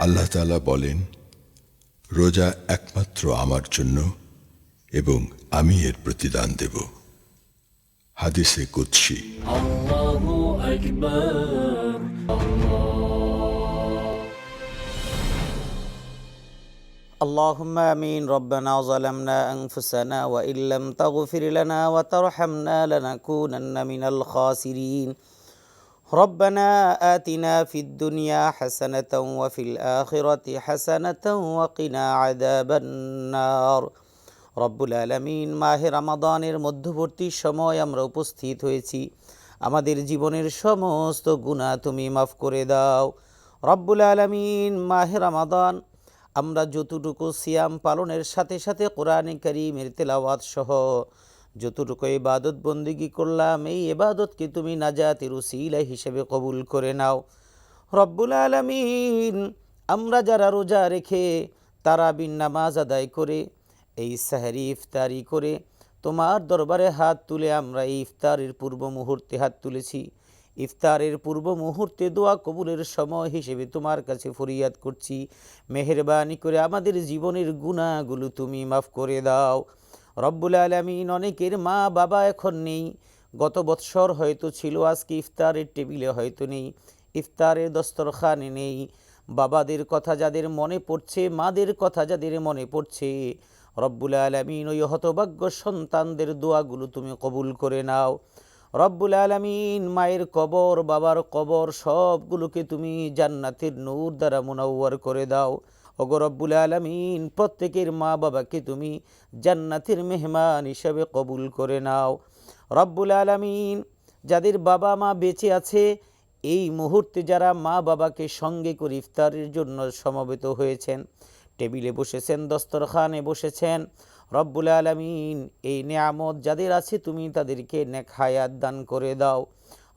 আল্লাহ তাআলা বলেন, রোজা একমাত্র আমার জন্য এবং আমি এর প্রতিদান দেব। হাদিসে কুদসি। আল্লাহু আকবার। اللهم آمين. ربنا ظلمنا أنفسنا وإن لم تغفر لنا وترحمنا لنكونن من الخاسرين. ربنا آتنا في الدنيا حسنة وفي الآخرة حسنة وقنا عذاب النار. রব্বুল আলামিন, মাহে রমাদানের মধ্যবর্তী সময় আমরা উপস্থিত হয়েছি। আমাদের জীবনের সমস্ত গুনাহ তুমি মাফ করে দাও রব্বুল আলামিন। মাহে রমাদান আমরা যতটুকু সিয়াম পালনের সাথে সাথে কোরআনে কারীমের তেলাওয়াত সহ যতটুকু ইবাদত বন্দেগী করলাম, এই ইবাদতকে তুমি নাজাতের উসিলা হিসেবে কবুল করে নাও রব্বুল আলামিন। আমরা যারা রোজা রেখে তারাবির নামাজ আদায় করে এই সাহরি ইফতারি করে তোমার দরবারে হাত তুলে আমরা এই ইফতারের পূর্ব মুহূর্তে হাত তুলেছি। ইফতারের পূর্ব মুহূর্তে দোয়া কবুলের সময় হিসেবে তোমার কাছে ফরিয়াদ করছি, মেহেরবানি করে আমাদের জীবনের গুনাহগুলো তুমি মাফ করে দাও রব্বুল আলামিন। অনেকের মা বাবা এখন নেই, গত বৎসর হয়তো ছিল, আজকে ইফতারের টেবিলে হয়তো নেই, ইফতারের দস্তরখানে নেই। বাবাদের কথা যাদের মনে পড়ছে, মাদের কথা যাদের মনে পড়ছে, রব্বুল আলামিন ওই হতভাগ্য সন্তানদের দোয়াগুলো তুমি কবুল করে নাও রব্বুল আলামিন। মায়ের কবর, বাবার কবর সবগুলোকে তুমি জান্নাতের নূর দ্বারা মুনাওয়ার করে দাও ওগো রব্বুল আলামিন। প্রত্যেকের মা বাবাকে তুমি জান্নাতের মেহমান হিসাবে কবুল করে নাও রব্বুল আলামিন। যাদের বাবা মা বেঁচে আছে, এই মুহূর্তে যারা মা বাবাকে সঙ্গে করে ইফতারের জন্য সমবেত হয়েছেন, টেবিলে বসেছেন, দস্তরখানে বসেছেন, রব্বুল আলামিন এই নিয়ামত যাদের আছে তুমি তাদেরকে নেক হায়াত দান করে দাও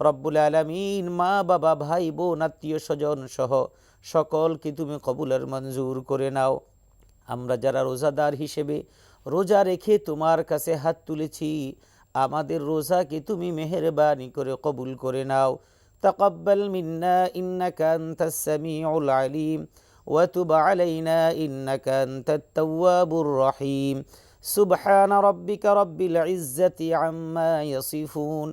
রব্বুল আলামিন। মা বাবা, ভাই বোন, আত্মীয় স্বজন সহ সকলকে তুমি কবুল আর মঞ্জুর করে নাও। আমরা যারা রোজাদার হিসেবে রোজা রেখে তোমার কাছে হাত তুলেছি, আমাদের রোজাকে তুমি মেহেরবানি করে কবুল করে নাও। তাকাব্বাল মিন্না ইন্নাকা আনতাস সামিউল আলিম وتب علينا إنك أنت التواب الرحيم. سبحان ربك رب العزة عما يصفون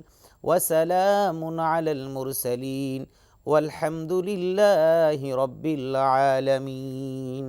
وسلام على المرسلين والحمد لله رب العالمين.